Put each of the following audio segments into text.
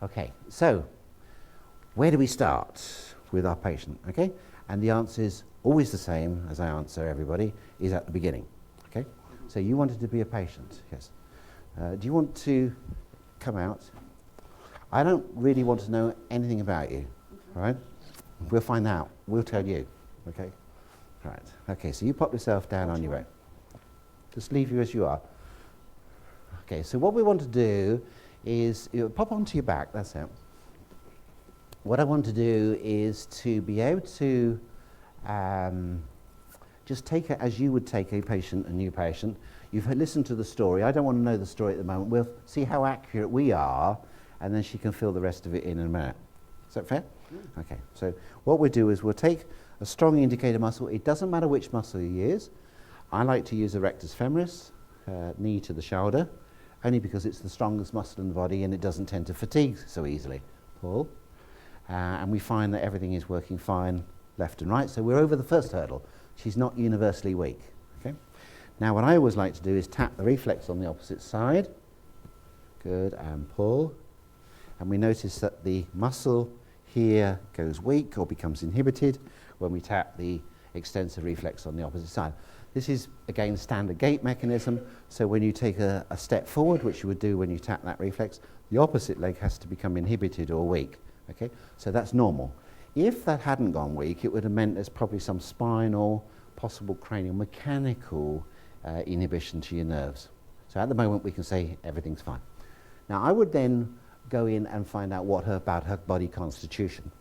Okay, so where do we start with our patient? Okay, and the answer is always the same as I answer everybody, is at the beginning. Okay, so you wanted to be a patient, yes. Do you want to come out? I don't really want to know anything about you, all right? We'll find out. We'll tell you, okay? Right, okay, so you pop yourself down on your own. Just leave you as you are. Okay, so what we want to do is pop onto your back, that's it. What I want to do is to be able to just take it as you would take a patient, a new patient. You've listened to the story. I don't want to know the story at the moment. We'll see how accurate we are, and then she can fill the rest of it in a minute. Is that fair? Mm. Okay, so what we'll do is we'll take a strong indicator muscle. It doesn't matter which muscle you use. I like to use the rectus femoris, knee to the shoulder, only because it's the strongest muscle in the body and it doesn't tend to fatigue so easily. Pull. And we find that everything is working fine left and right. So we're over the first hurdle. She's not universally weak. Okay? Now what I always like to do is tap the reflex on the opposite side. Good, and pull. And we notice that the muscle here goes weak or becomes inhibited when we tap the extensor reflex on the opposite side. This is, again, standard gait mechanism. So when you take a step forward, which you would do when you tap that reflex, the opposite leg has to become inhibited or weak. Okay? So that's normal. If that hadn't gone weak, it would have meant there's probably some spinal, possible cranial, mechanical inhibition to your nerves. So at the moment, we can say everything's fine. Now, I would then go in and find out about her body constitution.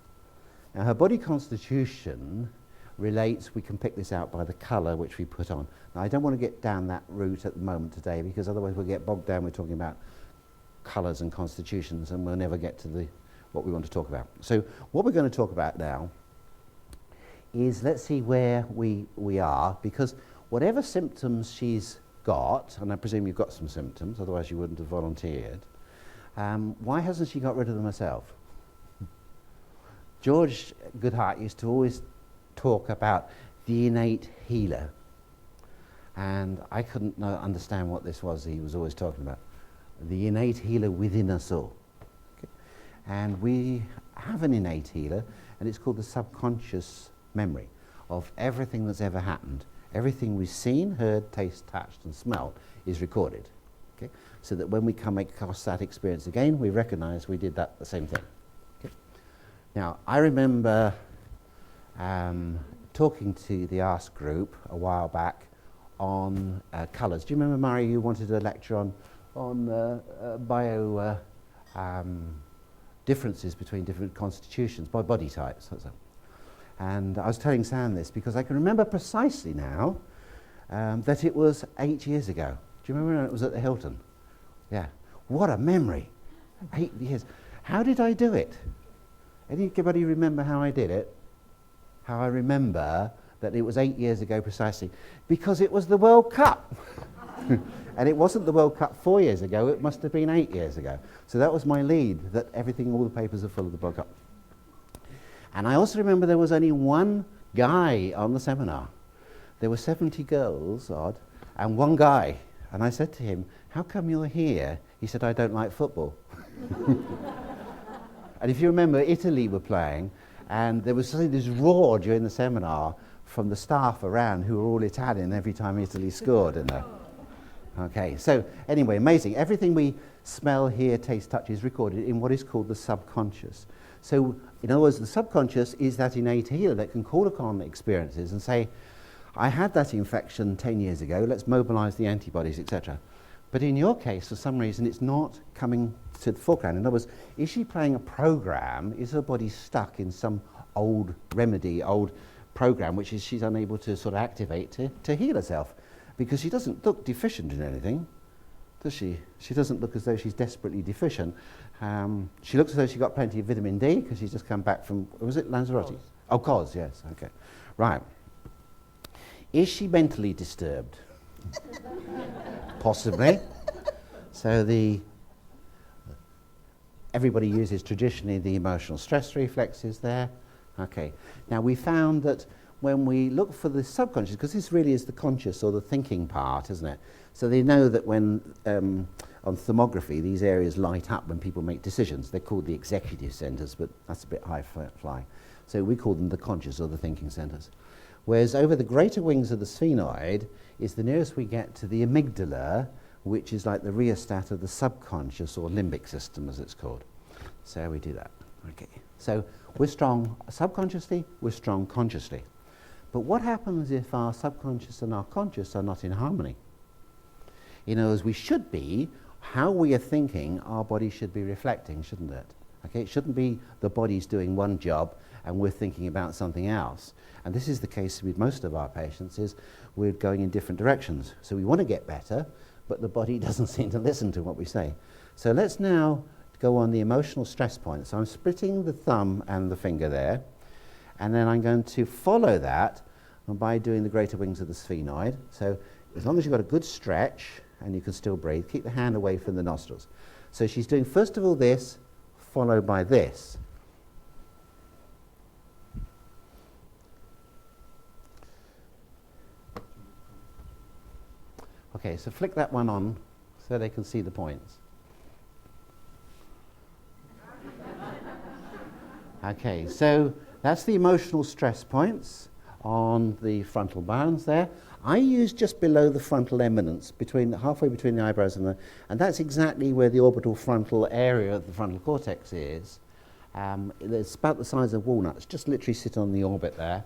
Now, her body constitution relates, we can pick this out by the colour which we put on. Now, I don't want to get down that route at the moment today, because otherwise we'll get bogged down with talking about colours and constitutions, and we'll never get to what we want to talk about. So what we're going to talk about now is, let's see where we are, because whatever symptoms she's got, and I presume you've got some symptoms, otherwise you wouldn't have volunteered, why hasn't she got rid of them herself? George Goodhart used to always talk about the innate healer, and I couldn't understand what this was he was always talking about. The innate healer within us all. Okay? And we have an innate healer, and it's called the subconscious memory of everything that's ever happened. Everything we've seen, heard, tasted, touched, and smelled is recorded. Okay? So that when we come across that experience again, we recognize we did the same thing. Okay? Now, I remember talking to the ASK group a while back on colours. Do you remember, Murray, you wanted a lecture on bio differences between different constitutions by body types? And I was telling Sam this because I can remember precisely now that it was 8 years ago. Do you remember when it was at the Hilton? Yeah. What a memory. 8 years. How did I do it? Anybody remember how I did it? How I remember that it was 8 years ago precisely? Because it was the World Cup. And it wasn't the World Cup 4 years ago, it must have been 8 years ago. So that was my lead, that all the papers are full of the World Cup. And I also remember there was only one guy on the seminar. There were 70 girls, odd, and one guy. And I said to him, how come you're here? He said, I don't like football. And if you remember, Italy were playing, and there was this roar during the seminar from the staff around who were all Italian every time Italy scored. Okay, so anyway, amazing. Everything we smell, hear, taste, touch is recorded in what is called the subconscious. So, in other words, the subconscious is that innate healer that can call upon experiences and say, I had that infection 10 years ago, let's mobilize the antibodies, etc. But in your case, for some reason, it's not coming to the foreground. In other words, is she playing a program? Is her body stuck in some old remedy, old program, which is she's unable to sort of activate to heal herself? Because she doesn't look deficient in anything, does she? She doesn't look as though she's desperately deficient. She looks as though she got plenty of vitamin D because she's just come back from, was it Lanzarote? Cos. Oh, Cos, yes, okay. Right. Is she mentally disturbed? Possibly. So everybody uses traditionally the emotional stress reflexes there. Okay. Now we found that when we look for the subconscious, because this really is the conscious or the thinking part, isn't it? So they know that when on thermography, these areas light up when people make decisions. They're called the executive centres, but that's a bit high flying. So we call them the conscious or the thinking centres. Whereas over the greater wings of the sphenoid is the nearest we get to the amygdala, which is like the rheostat of the subconscious or limbic system, as it's called. So we do that. Okay. So we're strong subconsciously, we're strong consciously. But what happens if our subconscious and our conscious are not in harmony? You know, as we should be, how we are thinking, our body should be reflecting, shouldn't it? Okay, it shouldn't be the body's doing one job and we're thinking about something else. And this is the case with most of our patients, is we're going in different directions. So we want to get better, but the body doesn't seem to listen to what we say. So let's now go on the emotional stress points. So I'm splitting the thumb and the finger there, and then I'm going to follow that by doing the greater wings of the sphenoid. So as long as you've got a good stretch and you can still breathe, keep the hand away from the nostrils. So she's doing first of all this, followed by this. Okay, so flick that one on so they can see the points. Okay, so that's the emotional stress points on the frontal bones there. I use just below the frontal eminence, halfway between the eyebrows and that's exactly where the orbital frontal area of the frontal cortex is. It's about the size of walnuts, just literally sit on the orbit there,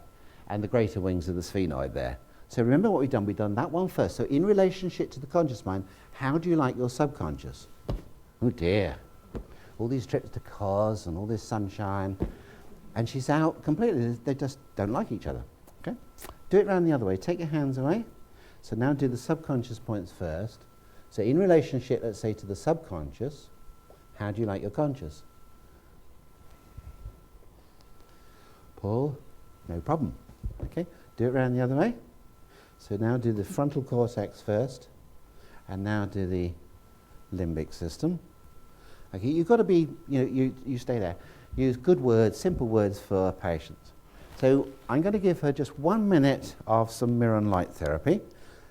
and the greater wings of the sphenoid there. So remember what we've done. We've done that one first. So in relationship to the conscious mind, how do you like your subconscious? Oh dear. All these trips to cars and all this sunshine. And she's out completely. They just don't like each other. Okay? Do it round the other way. Take your hands away. So now do the subconscious points first. So in relationship, let's say, to the subconscious, how do you like your conscious? Paul, no problem. Okay? Do it round the other way. So now do the frontal cortex first, and now do the limbic system. Okay, you've got to be, you stay there. Use good words, simple words for patients. So I'm going to give her just 1 minute of some Miron light therapy.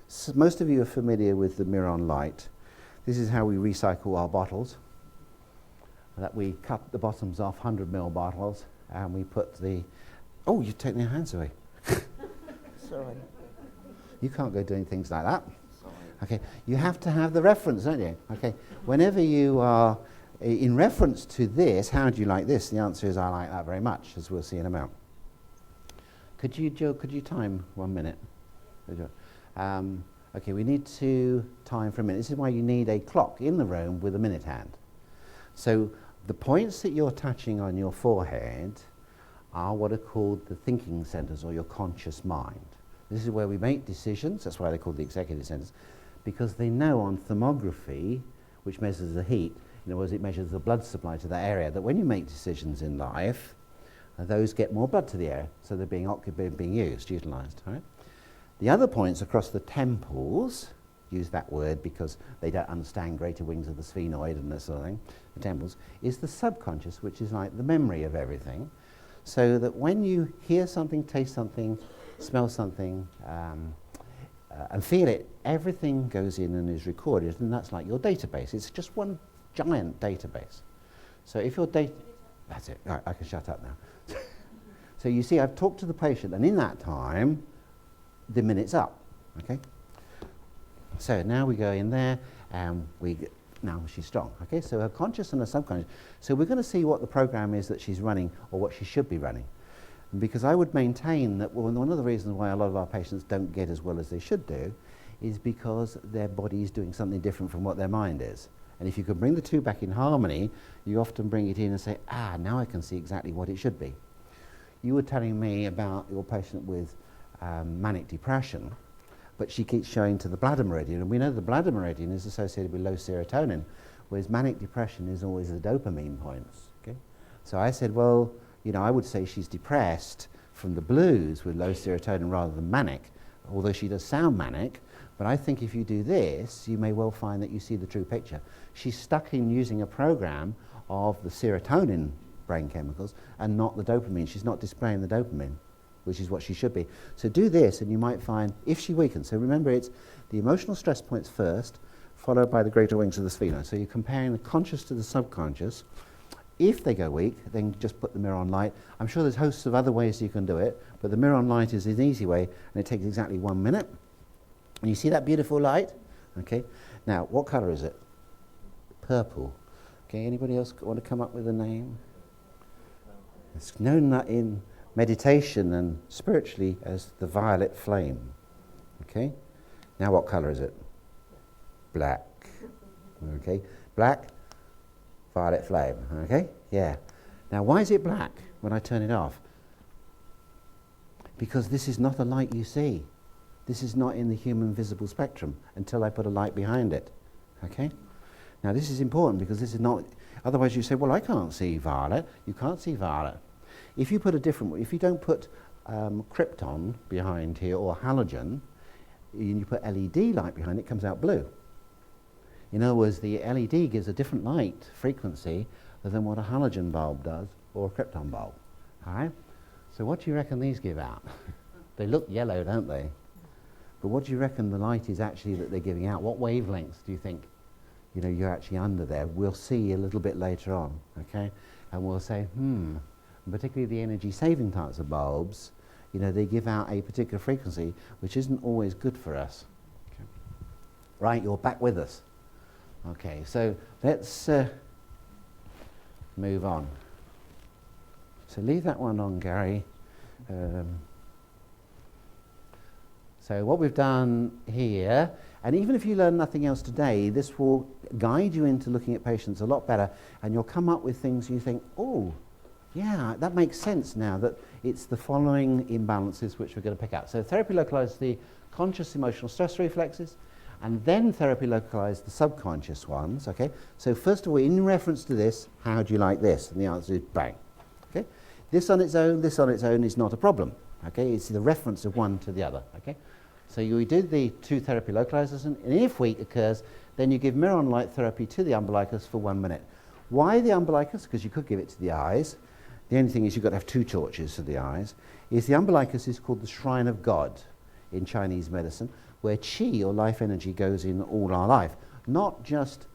So most of you are familiar with the Miron light. This is how we recycle our bottles. That we cut the bottoms off 100 ml bottles, and we put the... Oh, you've taken your hands away. Sorry. You can't go doing things like that. Sorry. Okay, you have to have the reference, don't you? Okay, whenever you are in reference to this, how do you like this? The answer is I like that very much, as we'll see in a moment. Could you, Joe, time 1 minute? Okay, we need to time for a minute. This is why you need a clock in the room with a minute hand. So the points that you're touching on your forehead are what are called the thinking centers or your conscious mind. This is where we make decisions. That's why they're called the executive centers, because they know on thermography, which measures the heat, in other words, it measures the blood supply to that area, that when you make decisions in life, those get more blood to the area, so they're being occupied, being used, utilized. Right? The other points across the temples, use that word because they don't understand greater wings of the sphenoid and this sort of thing, the temples, is the subconscious, which is like the memory of everything, so that when you hear something, taste something, smell something, and feel it, everything goes in and is recorded, and that's like your database. It's just one giant database. So if your data... That's it. All right, I can shut up now. So you see, I've talked to the patient, and in that time, the minute's up. Okay? So now we go in there, and now she's strong. Okay? So her conscious and her subconscious. So we're going to see what the program is that she's running, or what she should be running. Because I would maintain that one of the reasons why a lot of our patients don't get as well as they should do is because their body is doing something different from what their mind is. And if you can bring the two back in harmony, you often bring it in and say, now I can see exactly what it should be. You were telling me about your patient with manic depression, but she keeps showing to the bladder meridian, and we know the bladder meridian is associated with low serotonin, whereas manic depression is always the dopamine points. Okay? So I said, well, I would say she's depressed from the blues with low serotonin rather than manic, although she does sound manic. But I think if you do this, you may well find that you see the true picture. She's stuck in using a program of the serotonin brain chemicals and not the dopamine. She's not displaying the dopamine, which is what she should be. So do this, and you might find, if she weakens, so remember it's the emotional stress points first, followed by the greater wings of the spheno. So you're comparing the conscious to the subconscious. If they go weak, then just put the mirror on light. I'm sure there's hosts of other ways you can do it, but the mirror on light is an easy way, and it takes exactly 1 minute. And you see that beautiful light? Okay. Now, what colour is it? Purple. Okay, anybody else want to come up with a name? It's known in meditation and spiritually as the violet flame. Okay. Now, what colour is it? Black. Okay. Black. Violet flame, okay? Yeah. Now, why is it black when I turn it off? Because this is not a light you see. This is not in the human visible spectrum until I put a light behind it, okay? Now, this is important because this is not, otherwise you say, well, I can't see violet. You can't see violet. If you put a different, if you don't put krypton behind here or halogen, and you put LED light behind it, it comes out blue. In other words, the LED gives a different light frequency than what a halogen bulb does or a krypton bulb. All right? So what do you reckon these give out? They look yellow, don't they? But what do you reckon the light is actually that they're giving out? What wavelengths do you think you're actually under there? We'll see a little bit later on, okay? And we'll say, and particularly the energy-saving types of bulbs, they give out a particular frequency which isn't always good for us. Okay. Right, you're back with us. Okay, so let's move on. So leave that one on, Gary. So what we've done here, and even if you learn nothing else today, this will guide you into looking at patients a lot better, and you'll come up with things you think, oh, yeah, that makes sense now, that it's the following imbalances which we're going to pick out. So therapy localized the conscious emotional stress reflexes, and then therapy localized the subconscious ones, okay? So first of all, in reference to this, how do you like this? And the answer is bang, okay? This on its own is not a problem, okay? It's the reference of one to the other, okay? So we did the two therapy localizers, and if weak occurs, then you give mirror on light therapy to the umbilicus for 1 minute. Why the umbilicus? Because you could give it to the eyes. The only thing is you've got to have two torches to the eyes. Is the umbilicus is called the shrine of God in Chinese medicine, where qi, or life energy, goes in all our life. Not just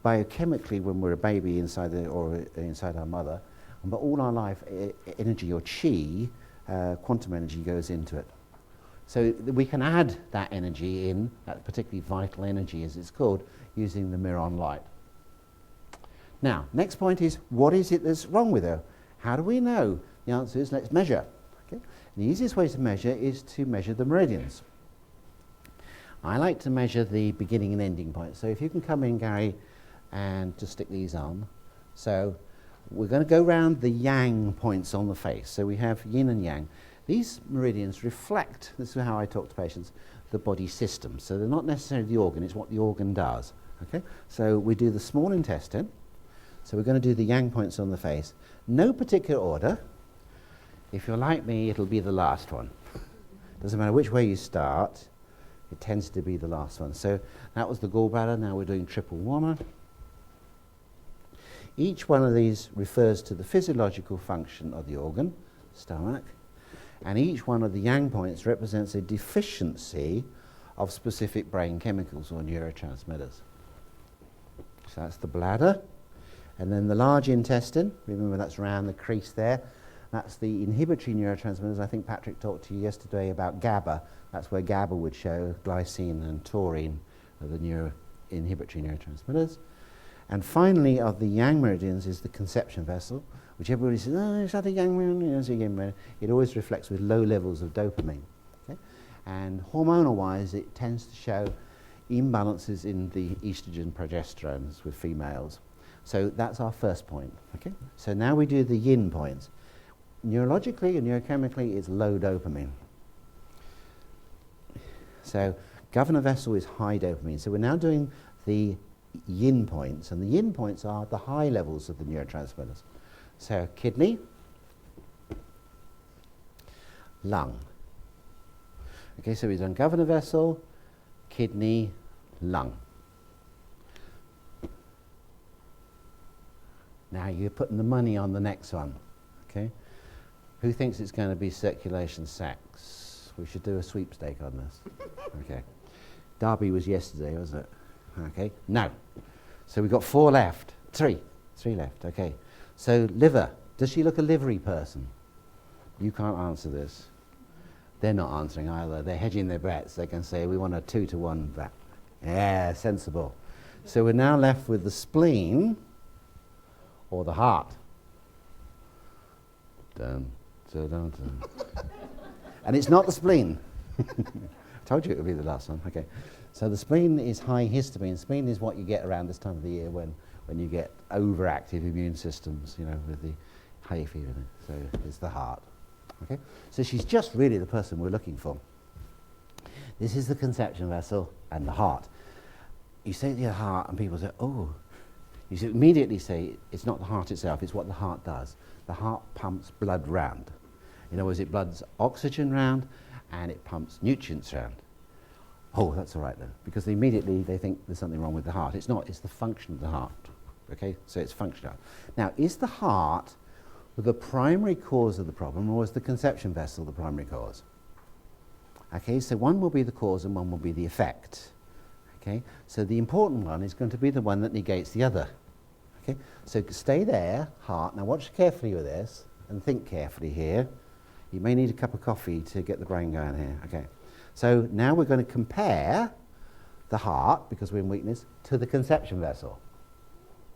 biochemically when we're a baby inside our mother, but all our life energy, or qi, quantum energy, goes into it. So we can add that energy in, that particularly vital energy as it's called, using the mirror on light. Now, next point is, what is it that's wrong with her? How do we know? The answer is, let's measure. Okay? The easiest way to measure is to measure the meridians. I like to measure the beginning and ending points. So if you can come in, Gary, and just stick these on. So we're going to go round the yang points on the face. So we have yin and yang. These meridians reflect, this is how I talk to patients, the body system. So they're not necessarily the organ, it's what the organ does. Okay? So we do the small intestine. So we're going to do the yang points on the face. No particular order. If you're like me, it'll be the last one. Doesn't matter which way you start, it tends to be the last one. So that was the gallbladder, now we're doing triple warmer. Each one of these refers to the physiological function of the organ, stomach, and each one of the yang points represents a deficiency of specific brain chemicals or neurotransmitters. So that's the bladder. And then the large intestine, remember that's around the crease there, that's the inhibitory neurotransmitters. I think Patrick talked to you yesterday about GABA. That's where GABA would show, glycine and taurine are the inhibitory neurotransmitters. And finally, of the yang meridians is the conception vessel, which everybody says, oh, is that a yang meridian? It's a yang meridian. It always reflects with low levels of dopamine. Okay? And hormonal-wise, it tends to show imbalances in the estrogen progesterones with females. So that's our first point. Okay? So now we do the yin points. Neurologically and neurochemically, it's low dopamine. So governor vessel is high dopamine. So we're now doing the yin points, and the yin points are the high levels of the neurotransmitters. So kidney, lung. Okay, so we've done governor vessel, kidney, lung. Now you're putting the money on the next one. Okay, who thinks it's going to be circulation sacs? We should do a sweepstake on this. Okay, Derby was yesterday, wasn't it? Okay, now, so we've got 4 left. 3 left, okay. So liver, does she look a livery person? You can't answer this. They're not answering either. They're hedging their bets. They can say, we want a 2-to-1 bet. Yeah, sensible. So we're now left with the spleen or the heart. Dun, dun, dun, dun. And it's not the spleen. I told you it would be the last one. Okay. So the spleen is high histamine. Spleen is what you get around this time of the year when you get overactive immune systems, you know, with the hay fever. So it's the heart. Okay. So she's just really the person we're looking for. This is the conception vessel and the heart. You say the heart and people say, oh. You should immediately say it's not the heart itself, it's what the heart does. The heart pumps blood round. In other words, it bloods oxygen round and it pumps nutrients round. Oh, that's all right then, because immediately they think there's something wrong with the heart. It's not, it's the function of the heart. Okay, so it's functional. Now, is the heart the primary cause of the problem, or is the conception vessel the primary cause? Okay, so one will be the cause and one will be the effect. Okay, so the important one is going to be the one that negates the other. Okay, so stay there, heart. Now watch carefully with this and think carefully here. You may need a cup of coffee to get the brain going here. Okay, so now we're going to compare the heart, because we're in weakness, to the conception vessel.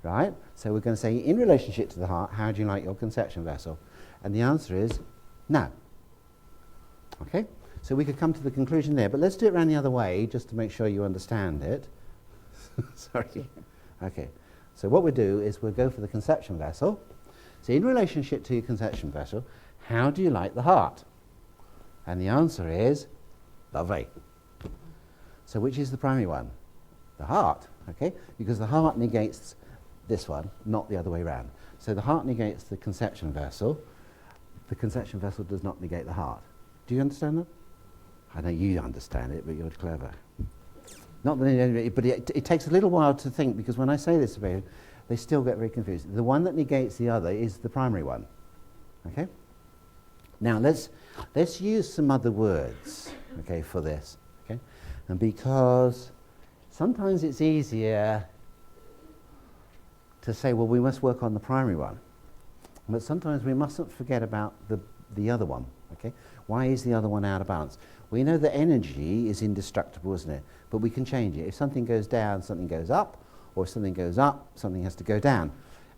Right? So we're going to say, in relationship to the heart, how do you like your conception vessel? And the answer is no. Okay? So we could come to the conclusion there, but let's do it around the other way, just to make sure you understand it. Sorry. Okay. So what we'll do is we'll go for the conception vessel. So in relationship to your conception vessel, how do you like the heart? And the answer is lovely. So which is the primary one? The heart. Okay? Because the heart negates this one, not the other way around. So the heart negates the conception vessel. The conception vessel does not negate the heart. Do you understand that? I know you understand it, but you're clever. Not that, but it takes a little while to think, because when I say this about it, they still get very confused. The one that negates the other is the primary one. Okay? Now let's use some other words, okay, for this. Okay? And because sometimes it's easier to say, well, we must work on the primary one. But sometimes we mustn't forget about the other one. Okay? Why is the other one out of balance? We know that energy is indestructible, isn't it? But we can change it. If something goes down, something goes up, or if something goes up, something has to go down.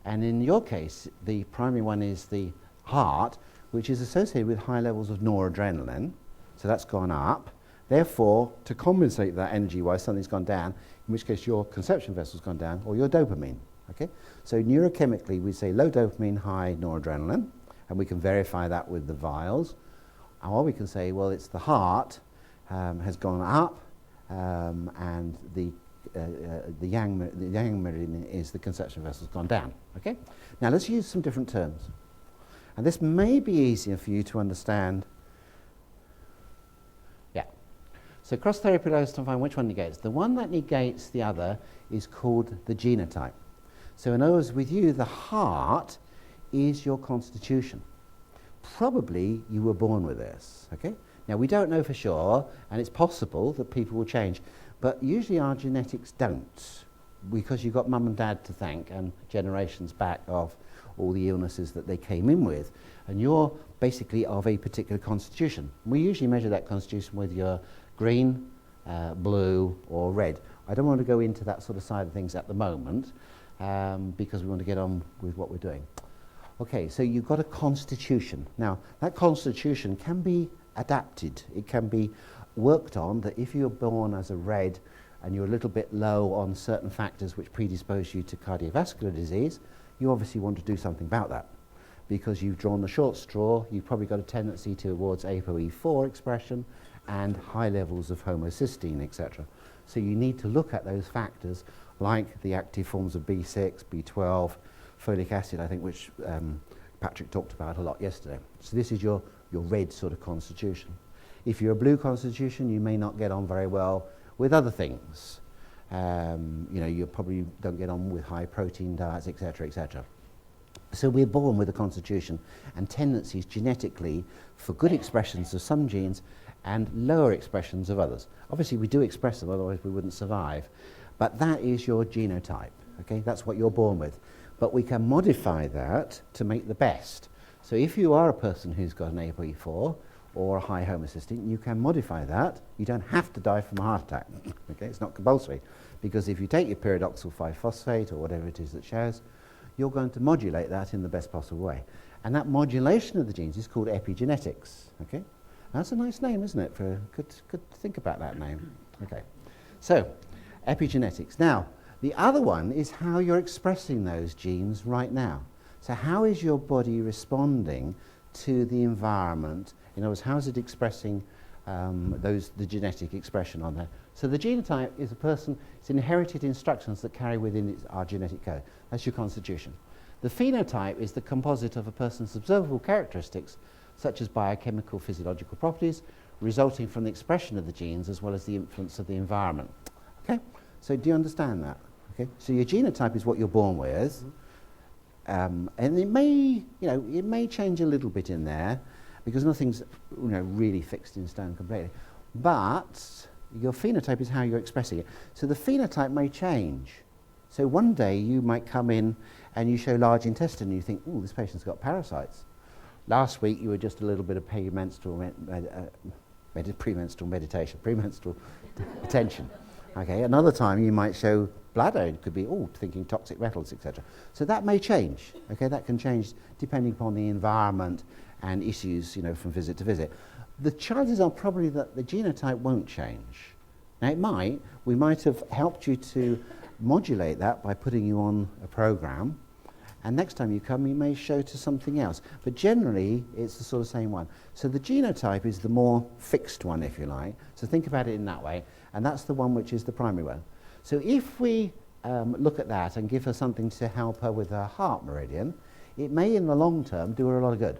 And in your case, the primary one is the heart, which is associated with high levels of noradrenaline. So that's gone up. Therefore, to compensate that energy-wise, something's gone down, in which case your conception vessel's gone down, or your dopamine. Okay? So neurochemically, we say low dopamine, high noradrenaline, and we can verify that with the vials. Or we can say, well, it's the heart has gone up, and the yang meridian is the conception vessel's gone down. Okay? Now let's use some different terms. And this may be easier for you to understand. Yeah. So cross therapy allows us to find which one negates. The one that negates the other is called the genotype. So in other words, with you, the heart is your constitution. Probably you were born with this, okay? Now we don't know for sure, and it's possible that people will change, but usually our genetics don't, because you've got mum and dad to thank and generations back of all the illnesses that they came in with, and you're basically of a particular constitution. We usually measure that constitution with your green, blue or red. I don't want to go into that sort of side of things at the moment, because we want to get on with what we're doing. Okay, so you've got a constitution. Now, that constitution can be adapted. It can be worked on, that if you're born as a red and you're a little bit low on certain factors which predispose you to cardiovascular disease, you obviously want to do something about that. Because you've drawn the short straw, you've probably got a tendency towards ApoE4 expression and high levels of homocysteine, etc. So you need to look at those factors like the active forms of B6, B12, folic acid, I think, which Patrick talked about a lot yesterday. So this is your red sort of constitution. If you're a blue constitution, you may not get on very well with other things. You know, you probably don't get on with high protein diets, etc., etc. So we're born with a constitution and tendencies genetically for good expressions of some genes and lower expressions of others. Obviously we do express them, otherwise we wouldn't survive. But that is your genotype, okay? That's what you're born with. But we can modify that to make the best. So if you are a person who's got an ApoE4 or a high homocysteine, you can modify that. You don't have to die from a heart attack, okay? It's not compulsory. Because if you take your pyridoxal 5-phosphate or whatever it is that shows, you're going to modulate that in the best possible way. And that modulation of the genes is called epigenetics, okay? That's a nice name, isn't it? Good to think about that name. Okay. So, epigenetics. Now, the other one is how you're expressing those genes right now. So how is your body responding to the environment? In other words, how is it expressing the genetic expression on there? So the genotype is a person, it's inherited instructions that carry within our genetic code. That's your constitution. The phenotype is the composite of a person's observable characteristics, such as biochemical physiological properties, resulting from the expression of the genes as well as the influence of the environment. Okay? So do you understand that? Okay? So your genotype is what you're born with, and it may change a little bit in there, because nothing's really fixed in stone completely. But your phenotype is how you're expressing it. So the phenotype may change. So one day you might come in and you show large intestine and you think, oh, this patient's got parasites. Last week you were just a little bit of premenstrual attention. Okay, another time you might show bladder, it could be, thinking toxic metals, etc. So that may change. Okay, that can change depending upon the environment and issues, from visit to visit. The chances are probably that the genotype won't change. Now it might. We might have helped you to modulate that by putting you on a program, and next time you come you may show to something else. But generally it's the sort of same one. So the genotype is the more fixed one, if you like. So think about it in that way, and that's the one which is the primary one. So if we look at that and give her something to help her with her heart meridian, it may in the long term do her a lot of good.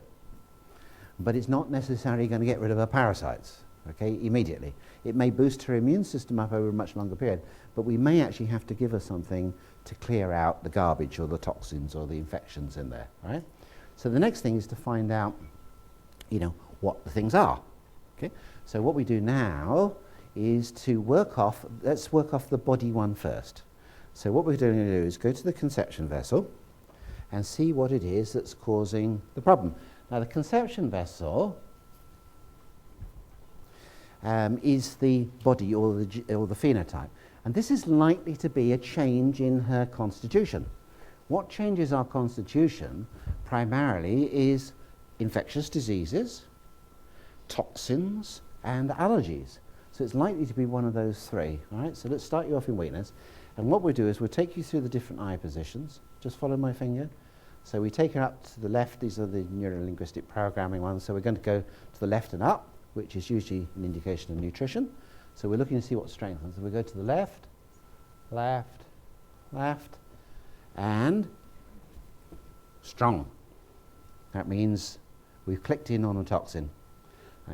But it's not necessarily going to get rid of her parasites, okay, immediately. It may boost her immune system up over a much longer period, but we may actually have to give her something to clear out the garbage or the toxins or the infections in there, right? So the next thing is to find out, what the things are, okay? So what we do now is to let's work off the body one first. So what we're going to do is go to the conception vessel and see what it is that's causing the problem. Now the conception vessel is the body or the phenotype, and this is likely to be a change in her constitution. What changes our constitution primarily is infectious diseases, toxins, and allergies. So it's likely to be one of those three. All right, so let's start you off in weakness, and what we'll do is we'll take you through the different eye positions. Just follow my finger. So we take her up to the left. These are the neuro-linguistic programming ones. So we're going to go to the left and up, which is usually an indication of nutrition. So we're looking to see what strengthens. So we go to the left, left, left, and strong. That means we've clicked in on a toxin.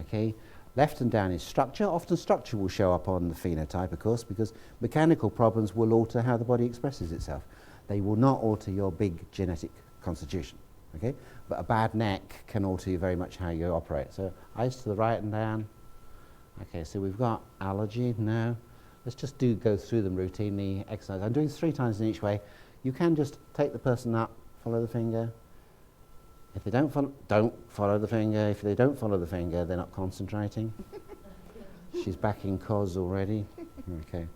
Okay. Left and down is structure. Often structure will show up on the phenotype, of course, because mechanical problems will alter how the body expresses itself. They will not alter your big genetic constitution, okay? But a bad neck can alter you very much how you operate. So eyes to the right and down. Okay, so we've got allergy. No. Let's just go through them routinely, exercise. I'm doing 3 times in each way. You can just take the person up, follow the finger. If they don't follow the finger. If they don't follow the finger, they're not concentrating. She's back in cos already. Okay.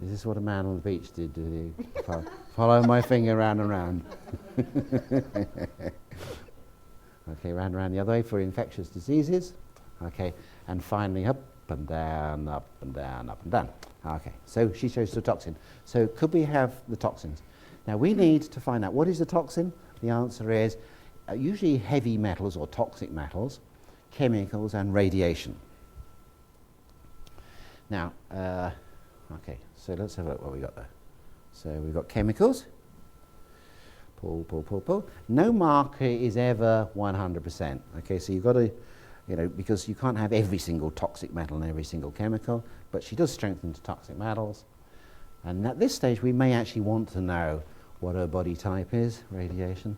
Is this what a man on the beach did? Did he follow my finger round and round? Okay, round and round the other way for infectious diseases. Okay, and finally up and down, up and down, up and down. Okay, so she shows the toxin. So could we have the toxins? Now we need to find out what is the toxin. The answer is usually heavy metals or toxic metals, chemicals and radiation. Now, okay, so let's have a look what we got there. So we've got chemicals. Pull, pull, pull, pull. No marker is ever 100%. Okay, so you've got to, because you can't have every single toxic metal in every single chemical, but she does strengthen to toxic metals. And at this stage, we may actually want to know what her body type is, radiation.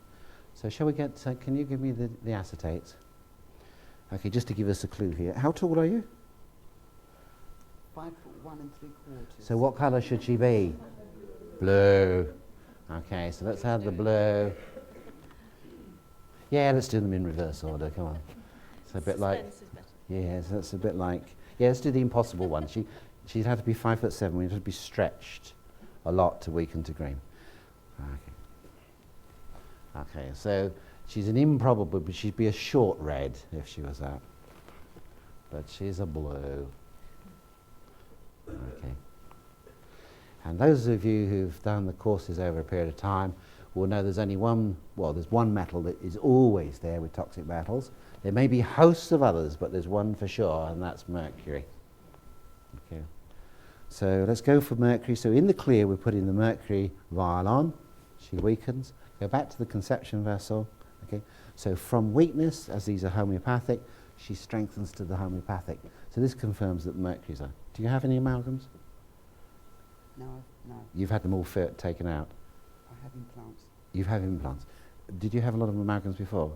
So shall we get, can you give me the acetates? Okay, just to give us a clue here. How tall are you? 5'1". 1 3/4. So what colour should she be? Blue. Okay, so let's have the blue. Yeah, let's do them in reverse order, come on. It's a bit like, yes, that's a bit like, yeah, let's do the impossible one. She'd have to be 5'7", we'd have to be stretched a lot to weaken to green. Okay, so she's an improbable, but she'd be a short red if she was that. But she's a blue. Okay. And those of you who've done the courses over a period of time will know there's only one, well, there's one metal that is always there with toxic metals. There may be hosts of others, but there's one for sure, and that's mercury. Okay. So let's go for mercury. So in the clear, we're putting the mercury vial on. She weakens. Go back to the conception vessel. Okay. So from weakness, as these are homeopathic, she strengthens to the homeopathic. So this confirms that mercury's on. Do you have any amalgams? No, no. You've had them all taken out? I have implants. You've had implants. Did you have a lot of amalgams before?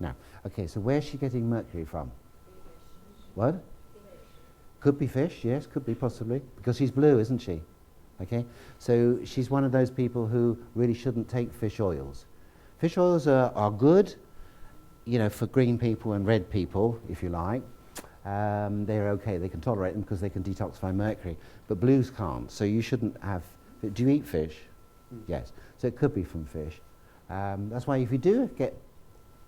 No. No. Okay, so where's she getting mercury from? What? Could be fish, yes, could be possibly, because she's blue, isn't she? Okay, so she's one of those people who really shouldn't take fish oils. Fish oils are good, you know, for green people and red people, if you like. They're okay, they can tolerate them because they can detoxify mercury, but blues can't, so you shouldn't have. Do you eat fish? Yes, so it could be from fish. That's why if you do get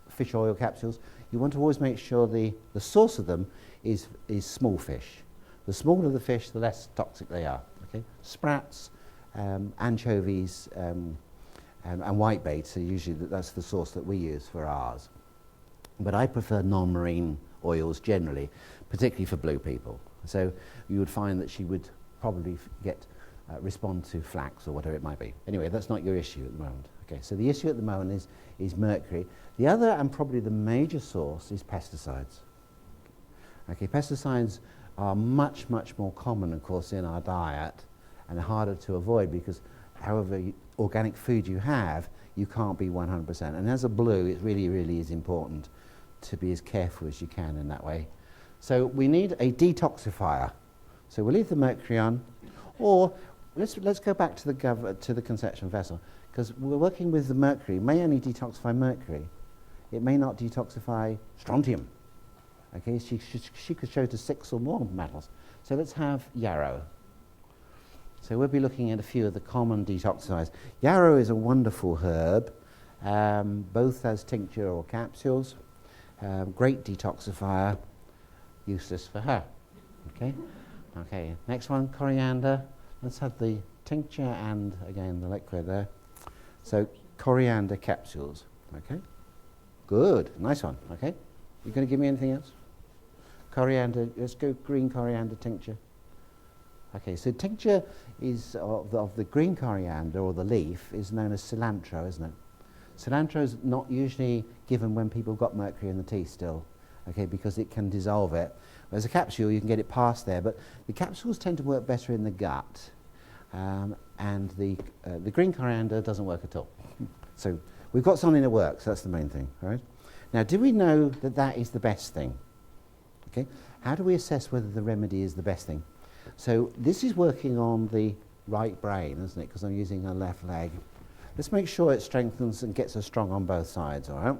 fish oil capsules, you want to always make sure the source of them is small fish. The smaller the fish, the less toxic they are. Okay, sprats, anchovies, and whitebait, so usually that's the source that we use for ours. But I prefer non-marine oils generally, particularly for blue people. So you would find that she would probably respond to flax or whatever it might be. Anyway, that's not your issue at the moment. Okay, so the issue at the moment is mercury. The other and probably the major source is pesticides. Okay, pesticides are much, much more common, of course, in our diet and harder to avoid because however organic food you have, you can't be 100%. And as a blue, it really, really is important to be as careful as you can in that way. So we need a detoxifier. So we'll leave the mercury on, or let's go back to the conception vessel, because we're working with the mercury. It may only detoxify mercury. It may not detoxify strontium. Okay, she could show to 6 or more metals. So let's have yarrow. So we'll be looking at a few of the common detoxifiers. Yarrow is a wonderful herb, both as tincture or capsules. Great detoxifier, useless for her. Okay, okay. Next one, coriander. Let's have the tincture and again the liquid there. So coriander capsules. Okay, good, nice one. Okay, you going to give me anything else? Coriander. Let's go green coriander tincture. Okay, so tincture is of the green coriander or the leaf is known as cilantro, isn't it? Cilantro is not usually given when people have got mercury in the teeth still, okay, because it can dissolve it. Whereas a capsule, you can get it past there, but the capsules tend to work better in the gut, and the green coriander doesn't work at all. So we've got something that works, that's the main thing, all right? Now, do we know that that is the best thing? Okay, how do we assess whether the remedy is the best thing? So this is working on the right brain, isn't it, because I'm using a left leg. Let's make sure it strengthens and gets us strong on both sides, all right?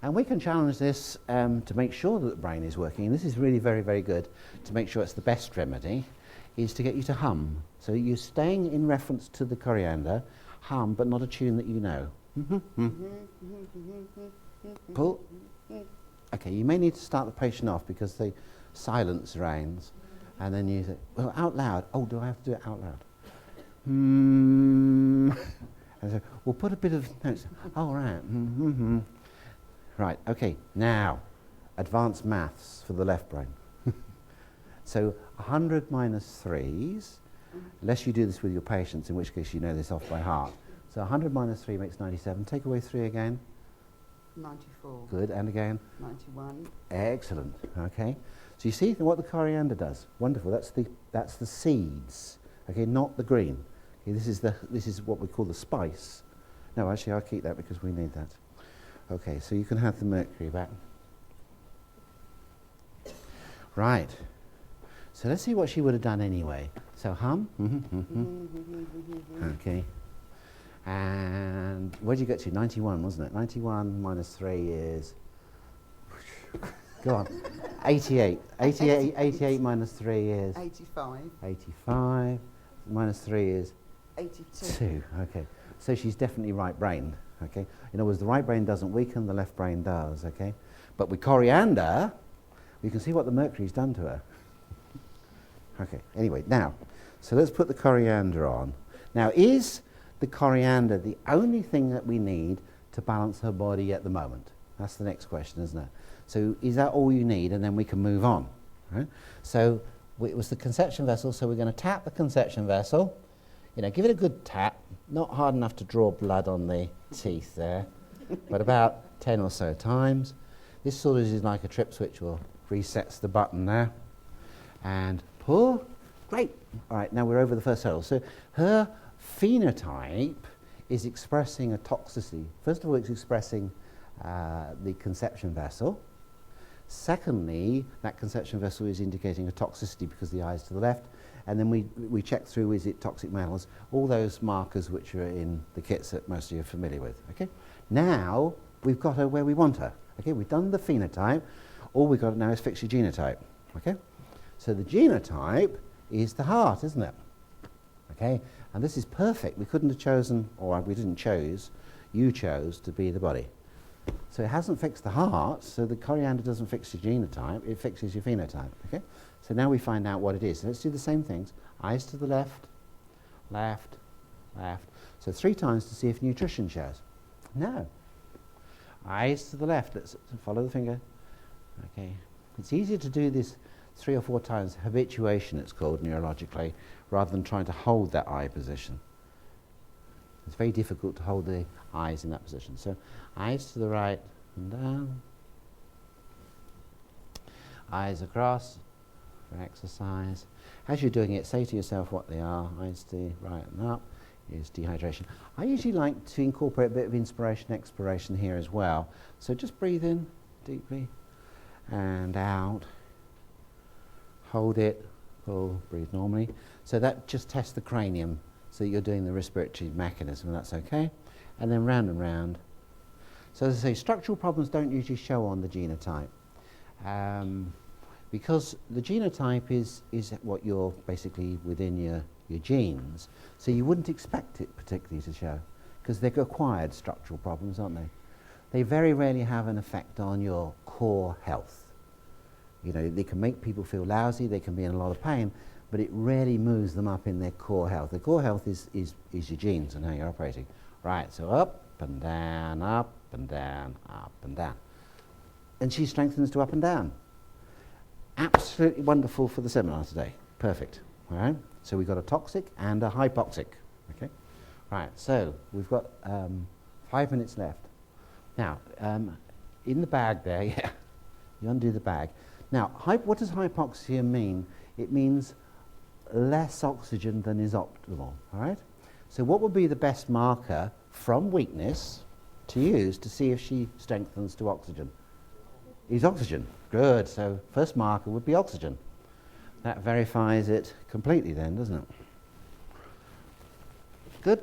And we can challenge this to make sure that the brain is working, and this is really very, very good to make sure it's the best remedy, is to get you to hum. So you're staying in reference to the coriander, hum, but not a tune that you know. Pull. Okay, you may need to start the patient off because the silence reigns, and then you say, well, out loud. Oh, do I have to do it out loud? And so we'll put a bit of notes. Oh, right. Right, okay. Now, advanced maths for the left brain. So 100 minus 3s, unless you do this with your patients, in which case you know this off by heart. So 100 minus 3 makes 97. Take away 3 again. 94. Good, and again? 91. Excellent, okay. So you see what the coriander does. Wonderful, that's the seeds, okay, not the green. Okay, this is what we call the spice. No, actually I'll keep that because we need that. Okay, so you can have the mercury back. Right. So let's see what she would have done anyway. So hum. Okay. And where did you get to? 91, wasn't it? 91 minus 3 is... Go on. 88. 88 minus 3 is... 85. 85. Minus 3 is... 82. 2. Okay. So she's definitely right-brained. Okay. In other words, the right brain doesn't weaken, the left brain does. Okay. But with coriander, we can see what the mercury's done to her. Okay. Anyway, now, so let's put the coriander on. Now, is the coriander the only thing that we need to balance her body at the moment? That's the next question, isn't it? So is that all you need, and then we can move on? Right? So it was the conception vessel, so we're going to tap the conception vessel. You know, give it a good tap, not hard enough to draw blood on the teeth there, but about 10 or so times. This sort of is like a trip switch, or resets the button there. And pull. Great. All right, now we're over the first hurdle. So her phenotype is expressing a toxicity. First of all, it's expressing the conception vessel. Secondly, that conception vessel is indicating a toxicity because the eye is to the left. And then we check through, is it toxic metals? All those markers which are in the kits that most of you are familiar with. Okay. Now we've got her where we want her. Okay, we've done the phenotype. All we've got now is fix your genotype. Okay. So the genotype is the heart, isn't it? Okay. And this is perfect. We couldn't have chosen, or we didn't choose, you chose to be the body. So it hasn't fixed the heart, so the coriander doesn't fix your genotype, it fixes your phenotype. Okay? So now we find out what it is. So let's do the same things. Eyes to the left, left, left. So 3 times to see if nutrition shows. No. Eyes to the left. Let's follow the finger. Okay. It's easier to do this 3 or 4 times. Habituation, it's called neurologically, rather than trying to hold that eye position. It's very difficult to hold the eyes in that position. So eyes to the right and down. Eyes across for exercise. As you're doing it, say to yourself what they are. Eyes to the right and up is dehydration. I usually like to incorporate a bit of inspiration, expiration here as well. So just breathe in deeply and out. Hold it, pull, breathe normally. So that just tests the cranium, so that you're doing the respiratory mechanism, and that's okay. And then round and round. So as I say, structural problems don't usually show on the genotype. Because the genotype is what you're basically within your genes. So you wouldn't expect it particularly to show, because they're acquired structural problems, aren't they? They very rarely have an effect on your core health. You know, they can make people feel lousy, they can be in a lot of pain, but it rarely moves them up in their core health. The core health is your genes and how you're operating. Right, so up and down, up and down, up and down. And she strengthens to up and down. Absolutely wonderful for the seminar today. Perfect. All right, so we've got a toxic and a hypoxic. Okay, right, so we've got 5 minutes left. Now, in the bag there, yeah, you undo the bag. Now, what does hypoxia mean? It means less oxygen than is optimal, all right? So what would be the best marker from weakness to use to see if she strengthens to oxygen? Is oxygen. Good, so first marker would be oxygen. That verifies it completely then, doesn't it? Good.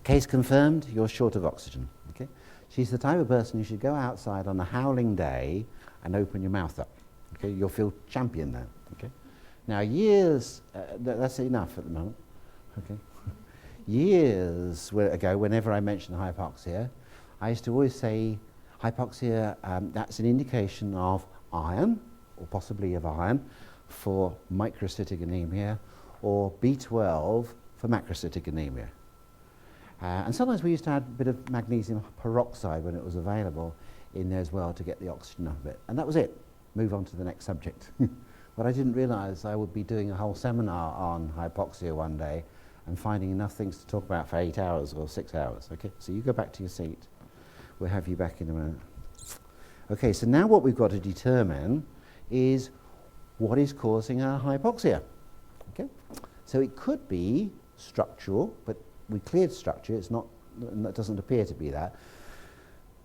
Case confirmed, you're short of oxygen, okay? She's the type of person who should go outside on a howling day and open your mouth up, okay? You'll feel champion then, okay? Now years, that's enough at the moment, okay? Years ago, whenever I mentioned hypoxia, I used to always say hypoxia, that's an indication of iron, or possibly of iron, for microcytic anemia, or B12 for macrocytic anemia. And sometimes we used to add a bit of magnesium peroxide when it was available in there as well to get the oxygen up a bit. And that was it. Move on to the next subject. But I didn't realise I would be doing a whole seminar on hypoxia one day and finding enough things to talk about for 8 hours or 6 hours. Okay, so you go back to your seat. We'll have you back in a minute. Okay, so now what we've got to determine is what is causing our hypoxia. Okay, so it could be structural, but we cleared structure. It's not. It doesn't appear to be that.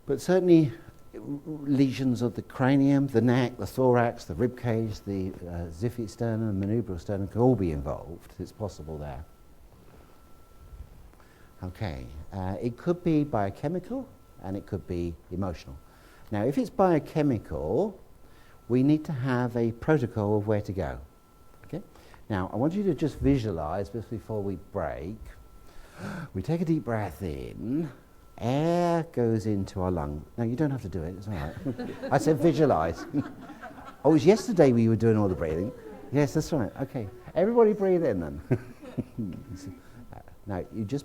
But certainly, lesions of the cranium, the neck, the thorax, the rib cage, the ziphioid sternum, manubrial sternum can all be involved. It's possible there. Okay, it could be biochemical and it could be emotional. Now, if it's biochemical, we need to have a protocol of where to go. Okay? Now, I want you to just visualize just before we break. We take a deep breath in. Air goes into our lung. No, you don't have to do it. It's all right. I said visualize. Oh, it was yesterday we were doing all the breathing. Yes, that's right. Okay. Everybody breathe in then. Now, you just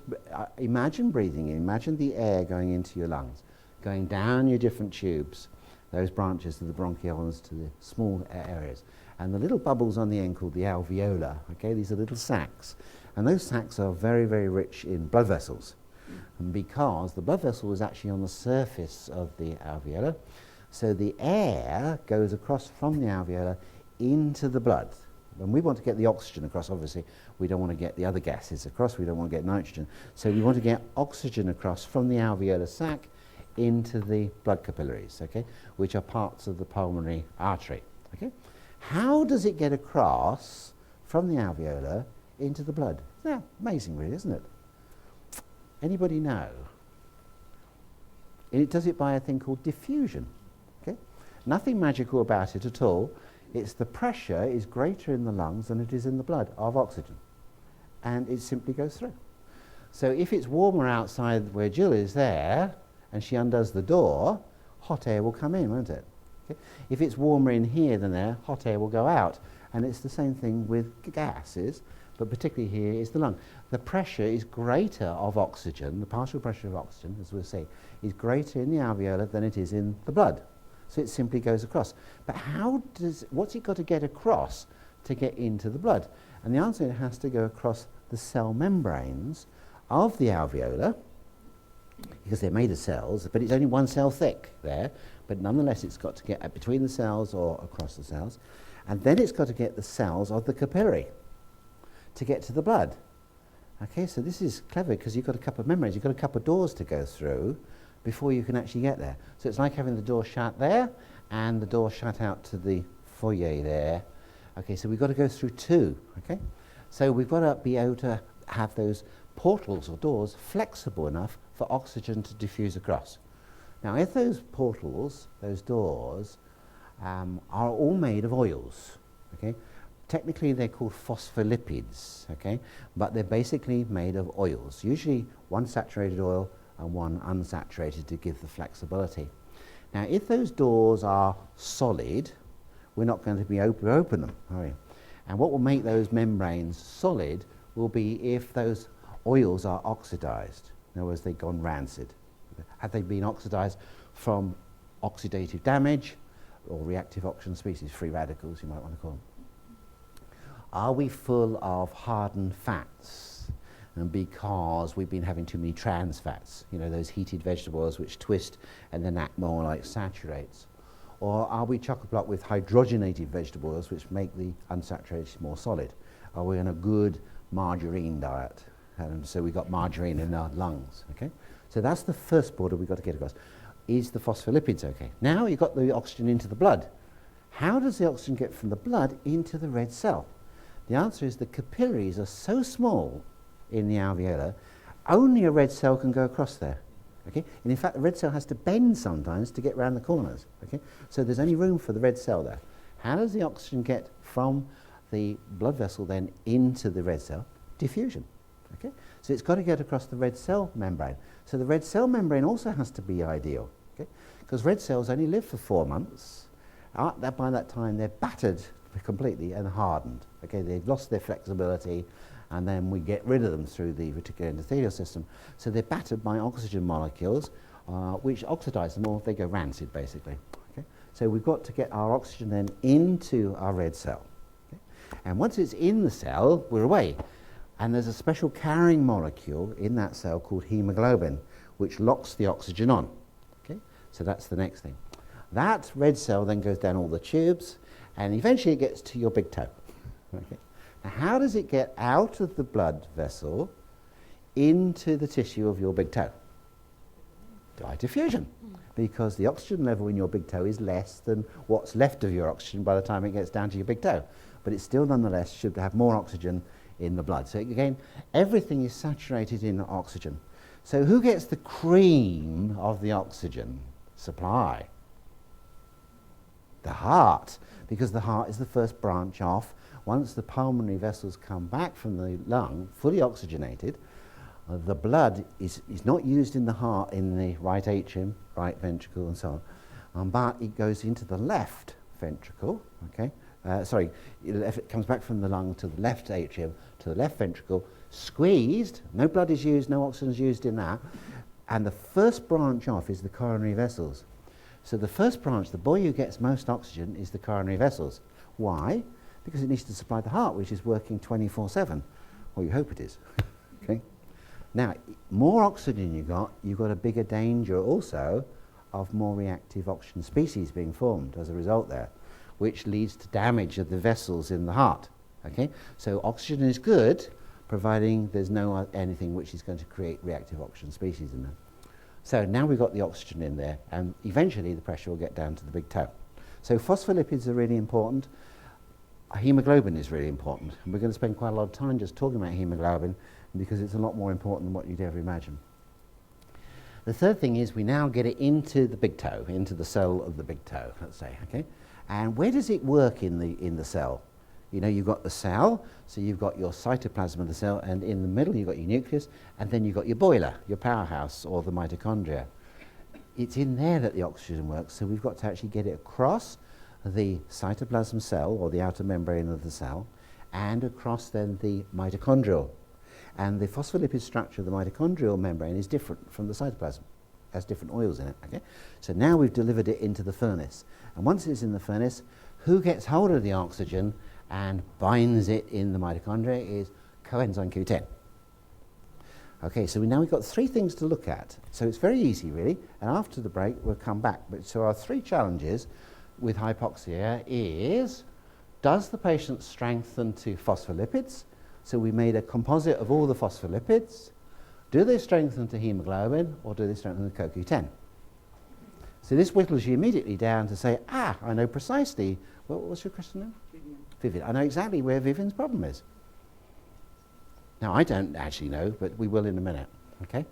imagine breathing in. Imagine the air going into your lungs, going down your different tubes, those branches to the bronchioles, to the small areas. And the little bubbles on the end called the alveolar. Okay, these are little sacs. And those sacs are very, very rich in blood vessels. And because the blood vessel is actually on the surface of the alveolar, so the air goes across from the alveolar into the blood. When we want to get the oxygen across, obviously, we don't want to get the other gases across, we don't want to get nitrogen. So we want to get oxygen across from the alveolar sac into the blood capillaries, okay, which are parts of the pulmonary artery. Okay? How does it get across from the alveolar into the blood? Yeah, amazing really, isn't it? Anybody know? And it does it by a thing called diffusion. Okay? Nothing magical about it at all. It's the pressure is greater in the lungs than it is in the blood of oxygen. And it simply goes through. So if it's warmer outside where Jill is there, and she undoes the door, hot air will come in, won't it? Okay? If it's warmer in here than there, hot air will go out. And it's the same thing with gases, but particularly here is the lung. The pressure is greater of oxygen, the partial pressure of oxygen, as we'll see, is greater in the alveolar than it is in the blood. So it simply goes across. But what's it got to get across to get into the blood? And the answer, it has to go across the cell membranes of the alveolar, because they're made of cells, but it's only one cell thick there, but nonetheless it's got to get between the cells or across the cells, and then it's got to get the cells of the capillary to get to the blood. Okay, so this is clever because you've got a couple of membranes, you've got a couple of doors to go through before you can actually get there. So it's like having the door shut there and the door shut out to the foyer there. Okay, so we've got to go through two, okay? So we've got to be able to have those portals or doors flexible enough for oxygen to diffuse across. Now, if those portals, those doors, are all made of oils, okay? Technically, they're called phospholipids, okay? But they're basically made of oils, usually one saturated oil and one unsaturated to give the flexibility. Now, if those doors are solid, we're not going to be able to open them, are we? And what will make those membranes solid will be if those oils are oxidized. In other words, they've gone rancid. Have they been oxidized from oxidative damage or reactive oxygen species, free radicals, you might want to call them? Are we full of hardened fats? And because we've been having too many trans fats, you know, those heated vegetable oils which twist and then act more like saturates? Or are we chock-a-block with hydrogenated vegetable oils which make the unsaturated more solid? Are we on a good margarine diet? And so we've got margarine in our lungs, okay? So that's the first border we've got to get across. Is the phospholipids okay? Now you've got the oxygen into the blood. How does the oxygen get from the blood into the red cell? The answer is the capillaries are so small in the alveolar, only a red cell can go across there. Okay? And in fact, the red cell has to bend sometimes to get round the corners. Okay? So there's only room for the red cell there. How does the oxygen get from the blood vessel then into the red cell? Diffusion. Okay? So it's got to get across the red cell membrane. So the red cell membrane also has to be ideal. Okay? Because red cells only live for 4 months. By that time, they're battered completely and hardened. Okay? They've lost their flexibility, and then we get rid of them through the reticular endothelial system. So they're battered by oxygen molecules, which oxidize them or they go rancid, basically. Okay? So we've got to get our oxygen then into our red cell. Okay? And once it's in the cell, we're away. And there's a special carrying molecule in that cell called hemoglobin, which locks the oxygen on. Okay? So that's the next thing. That red cell then goes down all the tubes, and eventually it gets to your big toe. Okay? Now, how does it get out of the blood vessel into the tissue of your big toe? By diffusion, because the oxygen level in your big toe is less than what's left of your oxygen by the time it gets down to your big toe. But it still nonetheless should have more oxygen in the blood. So again, everything is saturated in oxygen. So who gets the cream of the oxygen supply? The heart, because the heart is the first branch off. Once the pulmonary vessels come back from the lung, fully oxygenated, the blood is not used in the heart, in the right atrium, right ventricle and so on, but it goes into the left ventricle, okay? It comes back from the lung to the left atrium, to the left ventricle, squeezed, no blood is used, no oxygen is used in that, and the first branch off is the coronary vessels. So the first branch, the boy who gets most oxygen, is the coronary vessels. Why? Because it needs to supply the heart, which is working 24/7. Well, you hope it is. Okay. Now, more oxygen you've got a bigger danger also of more reactive oxygen species being formed as a result there, which leads to damage of the vessels in the heart. Okay. So oxygen is good, providing there's no anything which is going to create reactive oxygen species in there. So now we've got the oxygen in there, and eventually the pressure will get down to the big toe. So phospholipids are really important. Hemoglobin is really important. And we're going to spend quite a lot of time just talking about hemoglobin because it's a lot more important than what you'd ever imagine. The third thing is we now get it into the big toe, into the cell of the big toe, let's say, okay? And where does it work in the cell? You know, you've got the cell, so you've got your cytoplasm of the cell, and in the middle you've got your nucleus, and then you've got your boiler, your powerhouse, or the mitochondria. It's in there that the oxygen works, so we've got to actually get it across the cytoplasm cell, or the outer membrane of the cell, and across then the mitochondrial. And the phospholipid structure of the mitochondrial membrane is different from the cytoplasm. It has different oils in it, okay? So now we've delivered it into the furnace. And once it's in the furnace, who gets hold of the oxygen and binds it in the mitochondria is coenzyme Q10. Okay, so we've got three things to look at. So it's very easy, really, and after the break we'll come back. But so our three challenges with hypoxia is, does the patient strengthen to phospholipids? So we made a composite of all the phospholipids. Do they strengthen to hemoglobin, or do they strengthen to CoQ10? So this whittles you immediately down to say, I know precisely, what's your question now? Vivian. I know exactly where Vivian's problem is. Now, I don't actually know, but we will in a minute, okay?